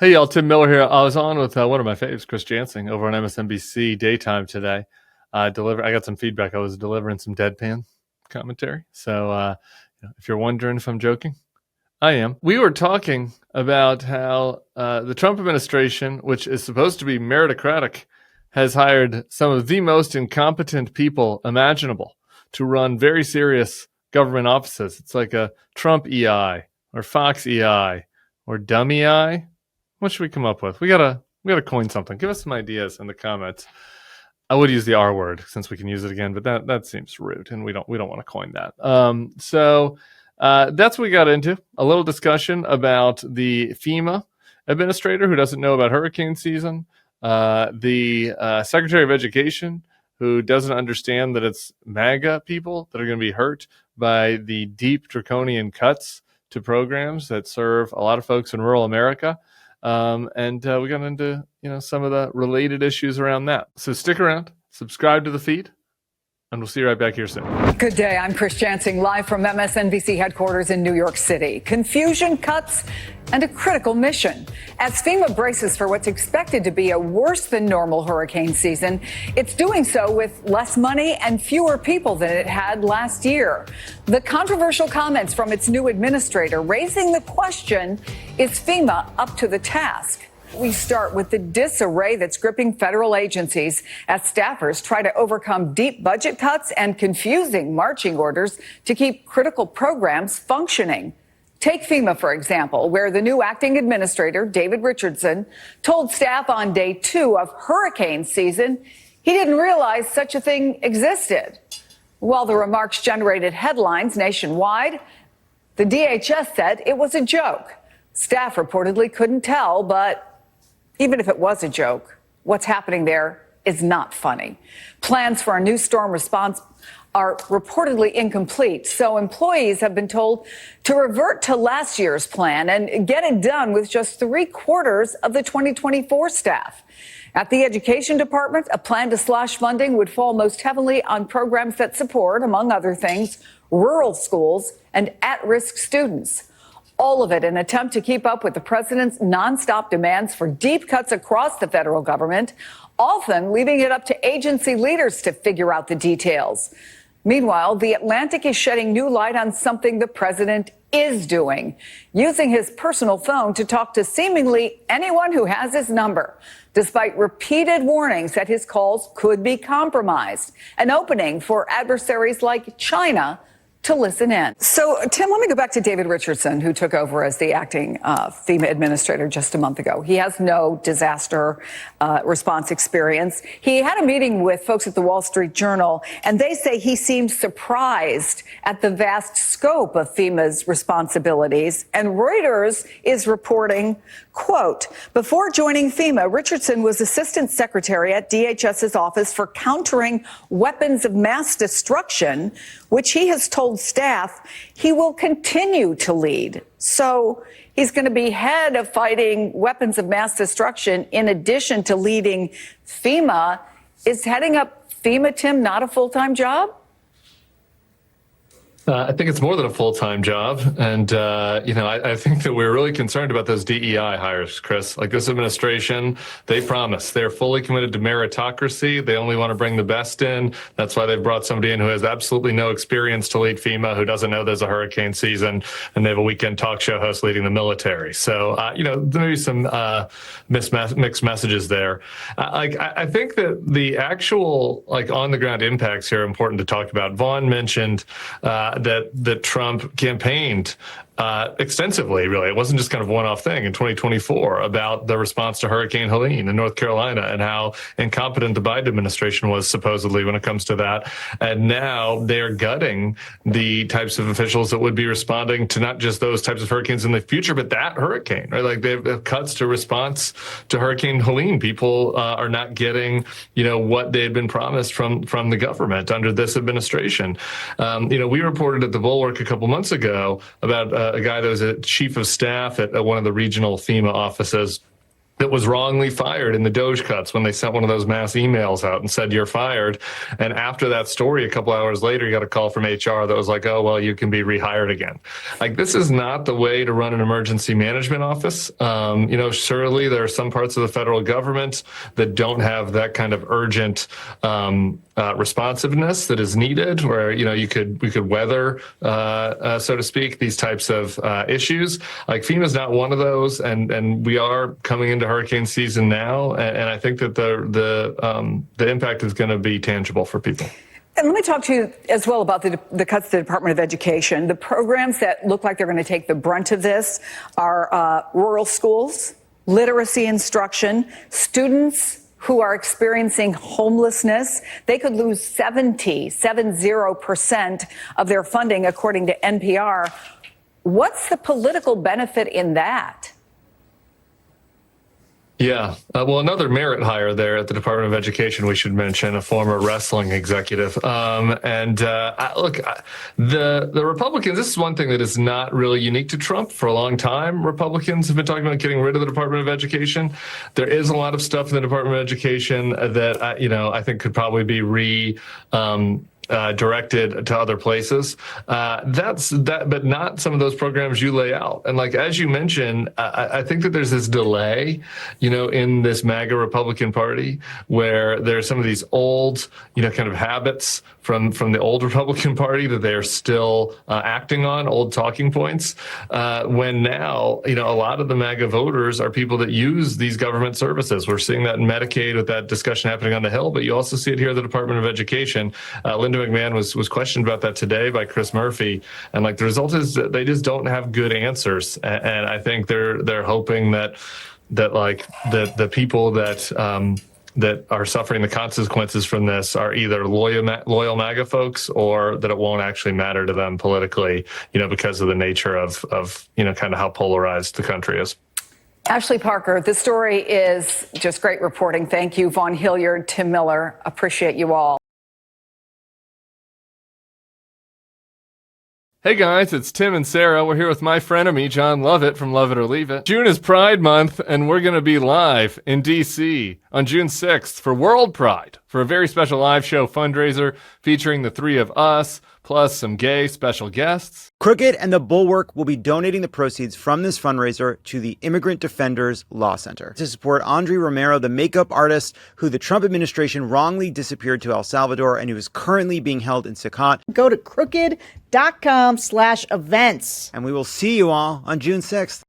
Hey y'all, Tim Miller here. I was on with one of my faves, Chris Jansing, over on MSNBC daytime today. I got some feedback. I was delivering some deadpan commentary. So if you're wondering if I'm joking, I am. We were talking about how the Trump administration, which is supposed to be meritocratic, has hired some of the most incompetent people imaginable to run very serious government offices. It's like a Trump EI or Fox EI or Dumb EI. What should we come up with? We gotta coin something. Give us some ideas in the comments. I would use the R word since we can use it again, but that seems rude, and we don't want to coin that. So that's what we got into. A little discussion about the FEMA administrator who doesn't know about hurricane season, the Secretary of Education who doesn't understand that it's MAGA people that are going to be hurt by the deep draconian cuts to programs that serve a lot of folks in rural America. And we got into some of the related issues around that. So stick around, subscribe to the feed, and we'll see you right back here soon. Good day. I'm Chris Jansing, live from MSNBC headquarters in New York City. Confusion, cuts, and a critical mission. As FEMA braces for what's expected to be a worse than normal hurricane season, it's doing so with less money and fewer people than it had last year. The controversial comments from its new administrator raising the question, is FEMA up to the task? We start with the disarray that's gripping federal agencies as staffers try to overcome deep budget cuts and confusing marching orders to keep critical programs functioning. Take FEMA, for example, where the new acting administrator, David Richardson, told staff on day 2 of hurricane season he didn't realize such a thing existed. While the remarks generated headlines nationwide, the DHS said it was a joke. Staff reportedly couldn't tell, but even if it was a joke, what's happening there is not funny. Plans for a new storm response are reportedly incomplete, so employees have been told to revert to last year's plan and get it done with just 3/4 of the 2024 staff. At the Education Department, a plan to slash funding would fall most heavily on programs that support, among other things, rural schools and at-risk students. All of it in an attempt to keep up with the president's nonstop demands for deep cuts across the federal government, often leaving it up to agency leaders to figure out the details. Meanwhile, The Atlantic is shedding new light on something the president is doing, using his personal phone to talk to seemingly anyone who has his number, despite repeated warnings that his calls could be compromised, an opening for adversaries like China to listen in. So, Tim, let me go back to David Richardson, who took over as the acting FEMA administrator just a month ago. He has no disaster response experience. He had a meeting with folks at the Wall Street Journal, and they say he seemed surprised at the vast scope of FEMA's responsibilities. And Reuters is reporting, quote, before joining FEMA, Richardson was assistant secretary at DHS's Office for Countering Weapons of Mass Destruction, which he has told staff he will continue to lead. So he's going to be head of fighting weapons of mass destruction in addition to leading FEMA. Is heading up FEMA, Tim, not a full-time job? I think it's more than a full-time job. And, I think that we're really concerned about those DEI hires, Chris. Like this administration, they promise they're fully committed to meritocracy. They only want to bring the best in. That's why they've brought somebody in who has absolutely no experience to lead FEMA, who doesn't know there's a hurricane season, and they have a weekend talk show host leading the military. So, there may be some mixed messages there. I think that the actual, on-the-ground impacts here are important to talk about. Vaughn mentioned that Trump campaigned extensively, really. It wasn't just kind of one-off thing in 2024 about the response to Hurricane Helene in North Carolina and how incompetent the Biden administration was supposedly when it comes to that. And now they're gutting the types of officials that would be responding to not just those types of hurricanes in the future, but that hurricane, right? Like they have cuts to response to Hurricane Helene. People are not getting, what they had been promised from the government under this administration. We reported at the Bulwark a couple months ago about a guy that was a chief of staff at one of the regional FEMA offices that was wrongly fired in the Doge cuts when they sent one of those mass emails out and said, you're fired. And after that story, a couple hours later, you got a call from HR that was like, oh, well, you can be rehired again. Like, this is not the way to run an emergency management office. Surely there are some parts of the federal government that don't have that kind of urgent responsiveness that is needed, where, we could weather, so to speak, these types of issues. Like, FEMA is not one of those, and we are coming into hurricane season now, and I think that the impact is going to be tangible for people. And let me talk to you as well about the cuts to the Department of Education. The programs that look like they're going to take the brunt of this are rural schools, literacy instruction, students who are experiencing homelessness. They could lose 70% of their funding, according to NPR. What's the political benefit in that? Yeah. Well, another merit hire there at the Department of Education, we should mention, a former wrestling executive. Look, the Republicans, this is one thing that is not really unique to Trump. For a long time, Republicans have been talking about getting rid of the Department of Education. There is a lot of stuff in the Department of Education that, I think could probably be directed to other places. But not some of those programs you lay out. And like, as you mentioned, I think that there's this delay, in this MAGA Republican Party, where there's some of these old, kind of habits from the old Republican Party that they're still acting on, old talking points, when now, a lot of the MAGA voters are people that use these government services. We're seeing that in Medicaid with that discussion happening on the Hill, but you also see it here at the Department of Education. Linda McMahon was questioned about that today by Chris Murphy, and like, the result is that they just don't have good answers, and I think they're hoping that like the people that are suffering the consequences from this are either loyal MAGA folks, or that it won't actually matter to them politically, because of the nature of kind of how polarized the country is. Ashley Parker, this story is just great reporting. Thank you, Vaughn Hilliard, Tim Miller. Appreciate you all. Hey guys, it's Tim and Sarah. We're here with my frenemy, John Lovett from Love It or Leave It. June is Pride Month, and we're going to be live in D.C. on June 6th for World Pride, for a very special live show fundraiser featuring the three of us, plus some gay special guests. Crooked and the Bulwark will be donating the proceeds from this fundraiser to the Immigrant Defenders Law Center to support Andre Romero, the makeup artist who the Trump administration wrongly disappeared to El Salvador and who is currently being held in Secot. Go to crooked.com/events. And we will see you all on June 6th.